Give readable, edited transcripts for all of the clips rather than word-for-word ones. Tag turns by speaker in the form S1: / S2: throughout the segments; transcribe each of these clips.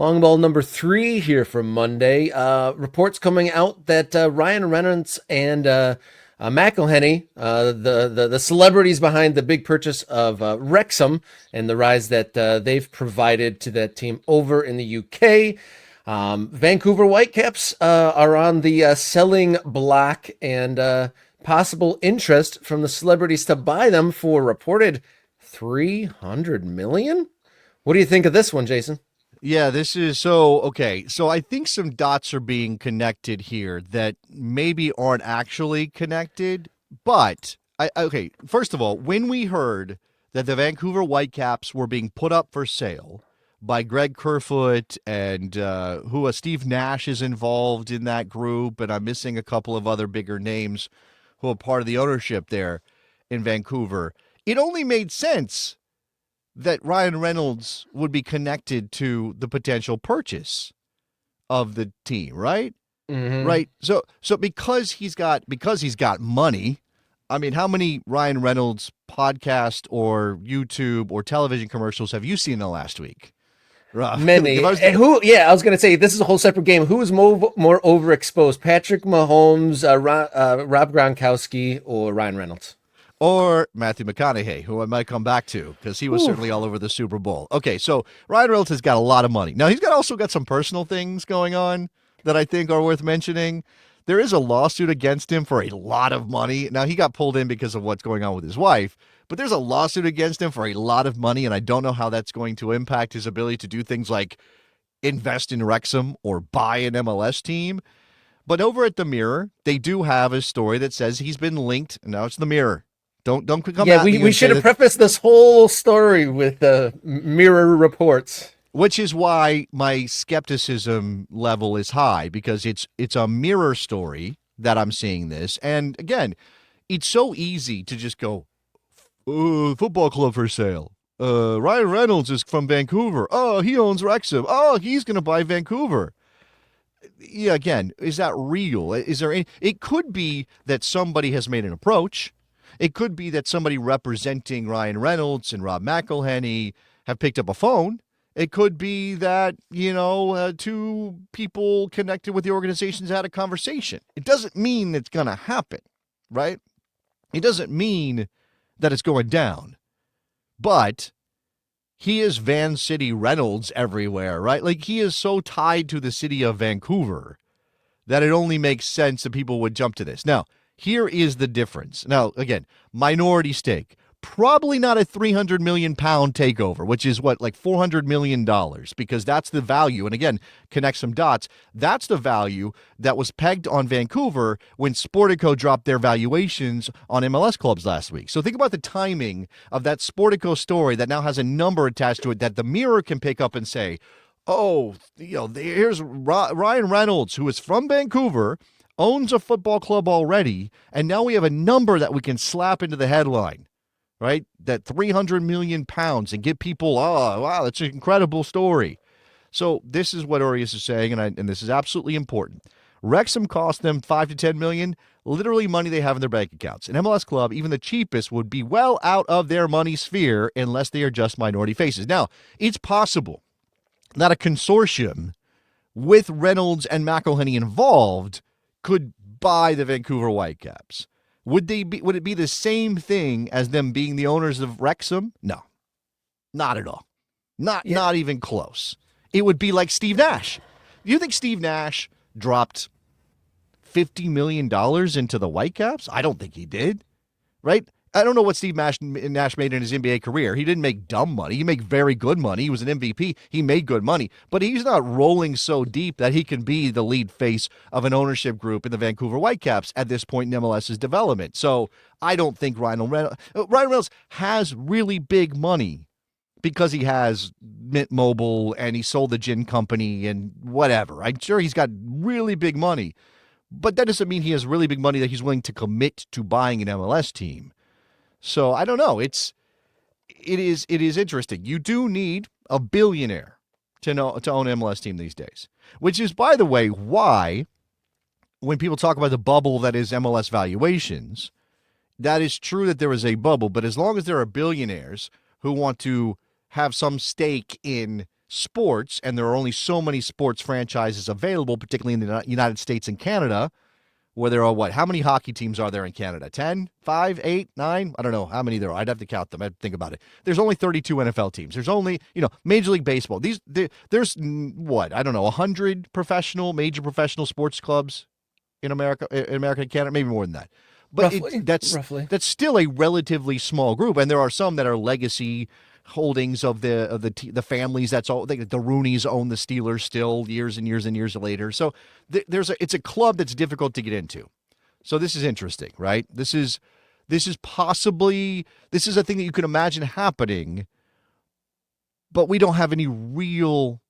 S1: Long ball number 3 here from Monday. Reports coming out that Ryan Reynolds and McConaughey, the celebrities behind the big purchase of Wrexham and the rise that they've provided to that team over in the UK. Vancouver Whitecaps are on the selling block, and possible interest from the celebrities to buy them for reported $300 million. What do you think of this one, Jason?
S2: Yeah, this is okay. So I think some dots are being connected here that maybe aren't actually connected. But okay, first of all, when we heard that the Vancouver Whitecaps were being put up for sale by Greg Kerfoot and Steve Nash is involved in that group, and I'm missing a couple of other bigger names who are part of the ownership there in Vancouver, it only made sense that Ryan Reynolds would be connected to the potential purchase of the team, right?
S1: Mm-hmm.
S2: Right. So because he's got money, I mean, how many Ryan Reynolds podcast or YouTube or television commercials have you seen in the last week?
S1: Many. I was going to say, this is a whole separate game. Who is more overexposed, Patrick Mahomes, Rob Gronkowski, or Ryan Reynolds?
S2: Or Matthew McConaughey, who I might come back to because he was certainly all over the Super Bowl. Okay, so Ryan Reynolds has got a lot of money. Now, he's also got some personal things going on that I think are worth mentioning. There is a lawsuit against him for a lot of money. Now, he got pulled in because of what's going on with his wife, but there's a lawsuit against him for a lot of money, and I don't know how that's going to impact his ability to do things like invest in Wrexham or buy an MLS team. But over at The Mirror, they do have a story that says he's been linked. Now it's The Mirror. Don't come at me.
S1: We should have prefaced this whole story with Mirror reports.
S2: Which is why my skepticism level is high, because it's a Mirror story that I'm seeing this. And again, it's so easy to just go, football club for sale. Ryan Reynolds is from Vancouver. Oh, he owns Wrexham. Oh, he's going to buy Vancouver. Yeah, again, is that real? Is there any? It could be that somebody has made an approach. It could be that somebody representing Ryan Reynolds and Rob McElhenney have picked up a phone. It could be that, two people connected with the organizations had a conversation. It doesn't mean it's going to happen, right? It doesn't mean that it's going down. But he is Van City Reynolds everywhere, right? Like, he is so tied to the city of Vancouver that it only makes sense that people would jump to this. Now, here is the difference. Now, again, minority stake. Probably not a 300 million pound takeover, which is like $400 million, because that's the value. And again, connect some dots. That's the value that was pegged on Vancouver when Sportico dropped their valuations on MLS clubs last week. So think about the timing of that Sportico story that now has a number attached to it that the Mirror can pick up and say, oh, here's Ryan Reynolds, who is from Vancouver, owns a football club already, and now we have a number that we can slap into the headline, right? That 300 million pounds, and get people, oh, wow, that's an incredible story. So this is what Urias is saying, and this is absolutely important. Wrexham cost them $5 to $10 million, literally money they have in their bank accounts. An MLS club, even the cheapest, would be well out of their money sphere unless they are just minority faces. Now, it's possible that a consortium with Reynolds and McElhenney involved could buy the Vancouver Whitecaps. Would it be the same thing as them being the owners of Wrexham? No, not at all. Not even close. It would be like Steve Nash. Do you think Steve Nash dropped $50 million into the Whitecaps? I don't think he did, right? I don't know what Steve Nash made in his NBA career. He didn't make dumb money. He made very good money. He was an MVP. He made good money. But he's not rolling so deep that he can be the lead face of an ownership group in the Vancouver Whitecaps at this point in MLS's development. So I don't think Ryan Reynolds has really big money because he has Mint Mobile and he sold the gin company and whatever. I'm sure he's got really big money. But that doesn't mean he has really big money that he's willing to commit to buying an MLS team. So I don't know. It is interesting. You do need a billionaire to own an MLS team these days, which is, by the way, why when people talk about the bubble that is MLS valuations, that is true that there is a bubble. But as long as there are billionaires who want to have some stake in sports, and there are only so many sports franchises available, particularly in the United States and Canada, where there are how many hockey teams are there in Canada? 10, 5, 8, 9? I don't know how many there are. I'd have to count them. I'd think about it. There's only 32 NFL teams. There's only, Major League Baseball. There's 100 major professional sports clubs in America and Canada, maybe more than that. But
S1: Roughly.
S2: that's still a relatively small group, and there are some that are legacy holdings of the families. That's all. The Rooneys own the Steelers still years and years and years later. So it's a club that's difficult to get into. So this is interesting, right? This is a thing that you can imagine happening, but we don't have any real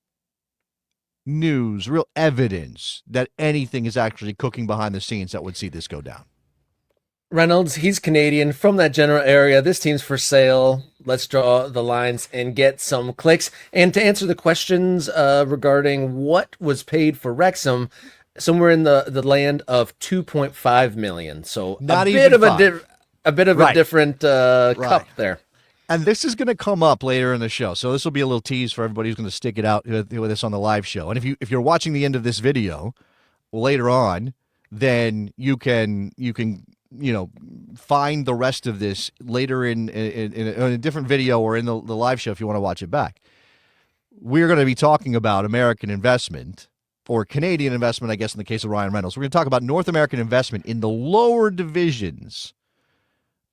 S2: news, real evidence that anything is actually cooking behind the scenes that would see this go down.
S1: Reynolds, he's Canadian from that general area. This team's for sale. Let's draw the lines and get some clicks. And to answer the questions regarding what was paid for Wrexham, somewhere in the land of $2.5 million. So
S2: Not
S1: a
S2: even
S1: bit of
S2: five.
S1: a bit of a different cup there.
S2: And this is going to come up later in the show. So this will be a little tease for everybody who's going to stick it out with us on the live show. And if you're watching the end of this video later on, then you can find the rest of this later in a different video or in the live show if you want to watch it back. We're going to be talking about American investment, or Canadian investment, I guess, in the case of Ryan Reynolds. We're going to talk about North American investment in the lower divisions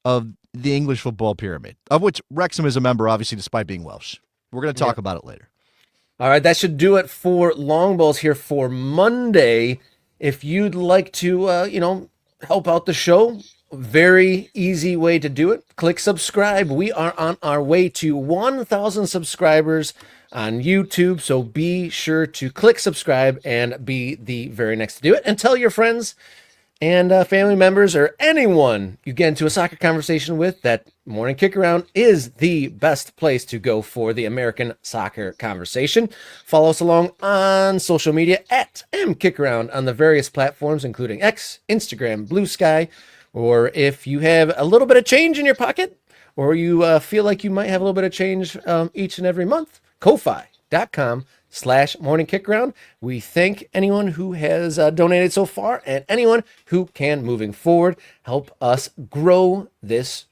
S2: of the English football pyramid, of which Wrexham is a member, obviously, despite being Welsh. We're going to talk about it later.
S1: All right, that should do it for Long Balls here for Monday. If you'd like to, help out the show, very easy way to do it. Click subscribe. We are on our way to 1,000 subscribers on YouTube, so be sure to click subscribe and be the very next to do it. And tell your friends and family members or anyone you get into a soccer conversation with that Morning Kick Around is the best place to go for the American soccer conversation. Follow us along on social media at MKickaround on the various platforms, including X, Instagram, Blue Sky, or if you have a little bit of change in your pocket, or you feel like you might have a little bit of change each and every month, Ko-fi.com/morningkickaround. We thank anyone who has donated so far and anyone who can moving forward help us grow this